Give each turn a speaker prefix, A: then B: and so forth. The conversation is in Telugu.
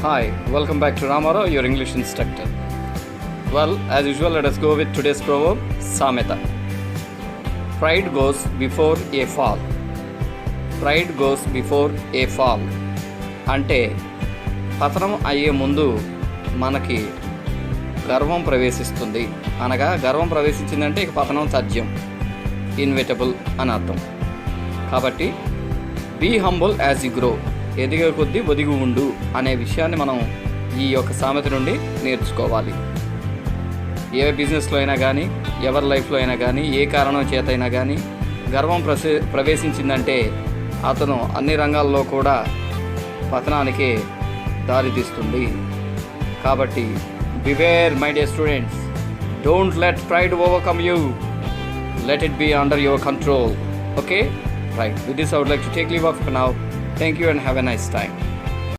A: Hi, welcome back to Ramara, your English instructor. Well, as usual, let us go with today's proverb, Sameta. Pride goes before a fall. Pride goes before a fall. అంటే పతనం అయ్యే ముందు మనకి గర్వం ప్రవేశిస్తుంది. అనగా గర్వం ప్రవేశించిందంటే ఇక పతనం తథ్యం, ఇన్విటబుల్ అని అర్థం. కాబట్టి be humble as you grow, ఎదిగే కొద్దీ ఒదిగి ఉండు అనే విషయాన్ని మనం ఈ యొక్క సామెత నుండి నేర్చుకోవాలి. ఏ బిజినెస్లో అయినా కానీ, ఎవరి లైఫ్లో అయినా కానీ, ఏ కారణం చేత అయినా కానీ గర్వం ప్రవేశించిందంటే అతను అన్ని రంగాల్లో కూడా పతనానికే దారితీస్తుంది. కాబట్టి beware my dear students, don't let pride overcome you, let it be under your control. Okay, right, with this I would like to take leave of now. Thank you and have a nice time.